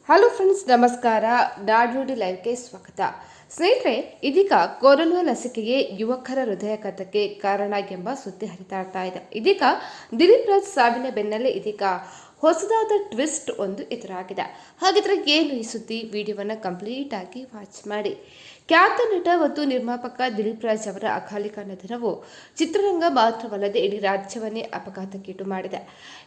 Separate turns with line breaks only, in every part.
Hello friends, ನಮಸ್ಕಾರ. ನಾಡೋಡಿ ಲೈವ್ಗೆ ಸ್ವಾಗತ. ಸ್ನೇಹಿತರೆ, ಇದೀಗ ಕೊರೋನಾ ಲಸಿಕೆಗೆ ಯುವಕರ ಹೃದಯಾಘಾತಕ್ಕೆ ಕಾರಣ ಎಂಬ ಸುದ್ದಿ ಹರಿದಾಡ್ತಾ ಇದೆ. ಇದೀಗ ದಿಲೀಪ್ ರಾಜ್ ಸಾವಿನ ಬೆನ್ನಲ್ಲೇ ಇದೀಗ ಹೊಸದಾದ ಟ್ವಿಸ್ಟ್ ಒಂದು ಎದುರಾಗಿದೆ. ಹಾಗಿದ್ರೆ ಏನು ಈ ಸುದ್ದಿ? ವಿಡಿಯೋವನ್ನು ಕಂಪ್ಲೀಟ್ ಆಗಿ ವಾಚ್ ಮಾಡಿ. ಖ್ಯಾತ ನಟ ಮತ್ತು ನಿರ್ಮಾಪಕ ದಿಲೀಪ್ ರಾಜ್ ಅವರ ಅಕಾಲಿಕ ನಿಧನವು ಚಿತ್ರರಂಗ ಮಾತ್ರವಲ್ಲದೆ ಇಡೀ ರಾಜ್ಯವನ್ನೇ ಆಘಾತಕ್ಕೀಡು ಮಾಡಿದೆ.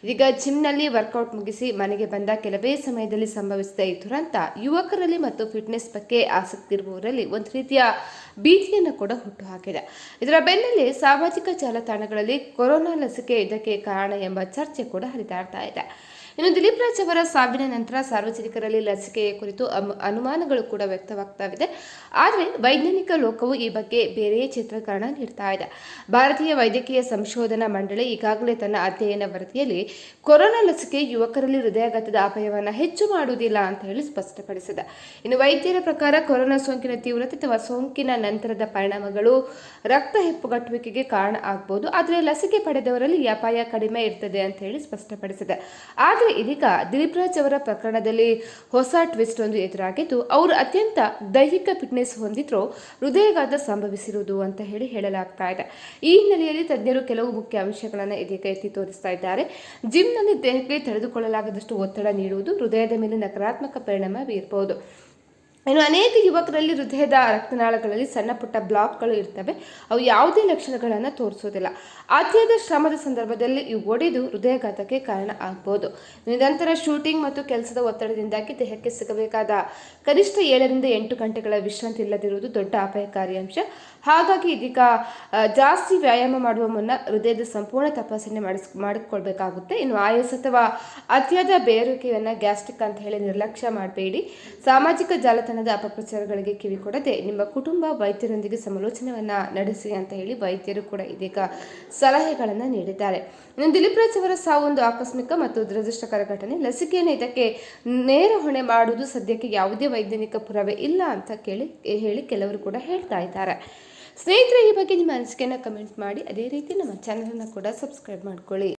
ಇದೀಗ ಜಿಮ್ನಲ್ಲಿ ವರ್ಕೌಟ್ ಮುಗಿಸಿ ಮನೆಗೆ ಬಂದ ಕೆಲವೇ ಸಮಯದಲ್ಲಿ ಸಂಭವಿಸಿದ ಈ ದುರಂತ ಯುವಕರಲ್ಲಿ ಮತ್ತು ಫಿಟ್ನೆಸ್ ಬಗ್ಗೆ ಆಸಕ್ತಿ ಇರುವವರಲ್ಲಿ ಒಂದು ರೀತಿಯ ಭೀತಿಯನ್ನು ಕೂಡ ಹುಟ್ಟುಹಾಕಿದೆ. ಇದರ ಬೆನ್ನಲ್ಲೇ ಸಾಮಾಜಿಕ ಜಾಲತಾಣಗಳಲ್ಲಿ ಕೊರೋನಾ ಲಸಿಕೆ ಇದಕ್ಕೆ ಕಾರಣ ಎಂಬ ಚರ್ಚೆ ಕೂಡ ಹರಿದಾಡ್ತಾ ಇದೆ. ಇನ್ನು ದಿಲೀಪ್ ರಾಜ್ ಅವರ ಸಾವಿನ ನಂತರ ಸಾರ್ವಜನಿಕರಲ್ಲಿ ಲಸಿಕೆಯ ಕುರಿತು ಅನುಮಾನಗಳು ಕೂಡ ವ್ಯಕ್ತವಾಗ್ತಾವಿದೆ. ಆದರೆ ವೈಜ್ಞಾನಿಕ ಲೋಕವು ಈ ಬಗ್ಗೆ ಬೇರೆಯೇ ಚಿತ್ರೀಕರಣ ನೀಡ್ತಾ ಇದೆ. ಭಾರತೀಯ ವೈದ್ಯಕೀಯ ಸಂಶೋಧನಾ ಮಂಡಳಿ ಈಗಾಗಲೇ ತನ್ನ ಅಧ್ಯಯನ ವರದಿಯಲ್ಲಿ ಕೊರೋನಾ ಲಸಿಕೆ ಯುವಕರಲ್ಲಿ ಹೃದಯಾಘಾತದ ಅಪಾಯವನ್ನು ಹೆಚ್ಚು ಮಾಡುವುದಿಲ್ಲ ಅಂತ ಹೇಳಿ ಸ್ಪಷ್ಟಪಡಿಸಿದೆ. ಇನ್ನು ವೈದ್ಯರ ಪ್ರಕಾರ ಕೊರೋನಾ ಸೋಂಕಿನ ತೀವ್ರತೆ ಅಥವಾ ಸೋಂಕಿನ ನಂತರದ ಪರಿಣಾಮಗಳು ರಕ್ತ ಹೆಪ್ಪುಗಟ್ಟುವಿಕೆಗೆ ಕಾರಣ ಆಗಬಹುದು. ಆದರೆ ಲಸಿಕೆ ಪಡೆದವರಲ್ಲಿ ಈ ಅಪಾಯ ಕಡಿಮೆ ಇರ್ತದೆ ಅಂತ ಹೇಳಿ ಸ್ಪಷ್ಟಪಡಿಸಿದೆ. ಆದರೆ ಇದೀಗ ದಿಲೀಪ್ ರಾಜ್ ಅವರ ಪ್ರಕರಣದಲ್ಲಿ ಹೊಸ ಟ್ವಿಸ್ಟ್ ಒಂದು ಎದುರಾಗಿದ್ದು, ಅವರು ಅತ್ಯಂತ ದೈಹಿಕ ಫಿಟ್ನೆಸ್ ಹೊಂದಿದ್ರು ಹೃದಯಾಘಾತ ಸಂಭವಿಸಿರುವುದು ಅಂತ ಹೇಳಲಾಗ್ತಾ ಇದೆ. ಈ ಹಿನ್ನೆಲೆಯಲ್ಲಿ ತಜ್ಞರು ಕೆಲವು ಮುಖ್ಯ ಅಂಶಗಳನ್ನು ಇದೀಗ ಎತ್ತಿ ತೋರಿಸ್ತಾ ಇದ್ದಾರೆ. ಜಿಮ್ನಲ್ಲಿ ದೇಹಕ್ಕೆ ತಡೆದುಕೊಳ್ಳಲಾಗದಷ್ಟು ಒತ್ತಡ ನೀಡುವುದು ಹೃದಯದ ಮೇಲೆ ನಕಾರಾತ್ಮಕ ಪರಿಣಾಮ ಬೀರಬಹುದು. ಇನ್ನು ಅನೇಕ ಯುವಕರಲ್ಲಿ ಹೃದಯದ ರಕ್ತನಾಳಗಳಲ್ಲಿ ಸಣ್ಣ ಪುಟ್ಟ ಬ್ಲಾಕ್ಗಳು ಇರ್ತವೆ. ಅವು ಯಾವುದೇ ಲಕ್ಷಣಗಳನ್ನು ತೋರಿಸೋದಿಲ್ಲ. ಅತಿಯಾದ ಶ್ರಮದ ಸಂದರ್ಭದಲ್ಲಿ ಇವು ಒಡೆದು ಹೃದಯಾಘಾತಕ್ಕೆ ಕಾರಣ ಆಗಬಹುದು. ನಿರಂತರ ಶೂಟಿಂಗ್ ಮತ್ತು ಕೆಲಸದ ಒತ್ತಡದಿಂದಾಗಿ ದೇಹಕ್ಕೆ ಸಿಗಬೇಕಾದ ಕನಿಷ್ಠ 7 ರಿಂದ 8 ಗಂಟೆಗಳ ವಿಶ್ರಾಂತಿ ಇಲ್ಲದಿರುವುದು ದೊಡ್ಡ ಅಪಾಯಕಾರಿ ಅಂಶ. ಹಾಗಾಗಿ ಇದೀಗ ಜಾಸ್ತಿ ವ್ಯಾಯಾಮ ಮಾಡುವ ಮುನ್ನ ಹೃದಯದ ಸಂಪೂರ್ಣ ತಪಾಸಣೆ ಮಾಡಿಕೊಳ್ಬೇಕಾಗುತ್ತೆ. ಇನ್ನು ಆಯಾಸ ಅಥವಾ ಅತಿಯಾದ ಬೇರುವಿಕೆಯನ್ನು ಗ್ಯಾಸ್ಟ್ರಿಕ್ ಅಂತ ಹೇಳಿ ನಿರ್ಲಕ್ಷ್ಯ ಮಾಡಬೇಡಿ. ಸಾಮಾಜಿಕ ಜಾಲತಾಣದ ಅಪಪ್ರಚಾರಗಳಿಗೆ ಕಿವಿ ಕೊಡದೆ ನಿಮ್ಮ ಕುಟುಂಬ ವೈದ್ಯರೊಂದಿಗೆ ಸಮಾಲೋಚನೆಯನ್ನು ನಡೆಸಿ ಅಂತ ಹೇಳಿ ವೈದ್ಯರು ಕೂಡ ಇದೀಗ ಸಲಹೆಗಳನ್ನು ನೀಡಿದ್ದಾರೆ. ಇನ್ನು ದಿಲೀಪ್ ರಾಜ್ ಅವರ ಸಾವು ಒಂದು ಆಕಸ್ಮಿಕ ಮತ್ತು ದುರದೃಷ್ಟಕರ ಘಟನೆ. ಲಸಿಕೆಯನ್ನು ಇದಕ್ಕೆ ನೇರ ಹೊಣೆ ಮಾಡುವುದು ಸದ್ಯಕ್ಕೆ ಯಾವುದೇ ವೈಜ್ಞಾನಿಕ ಪುರಾವೆ ಇಲ್ಲ ಅಂತ ಹೇಳಿ ಕೆಲವರು ಕೂಡ ಹೇಳ್ತಾ ಇದ್ದಾರೆ. ಸ್ನೇಹಿತರೆ, ಈ ಬಗ್ಗೆ ನಿಮ್ಮ ಅನಿಸಿಕೆಯನ್ನು ಕಮೆಂಟ್ ಮಾಡಿ. ಅದೇ ರೀತಿ ನಮ್ಮ ಚಾನಲನ್ನು ಕೂಡ ಸಬ್ಸ್ಕ್ರೈಬ್ ಮಾಡ್ಕೊಳ್ಳಿ.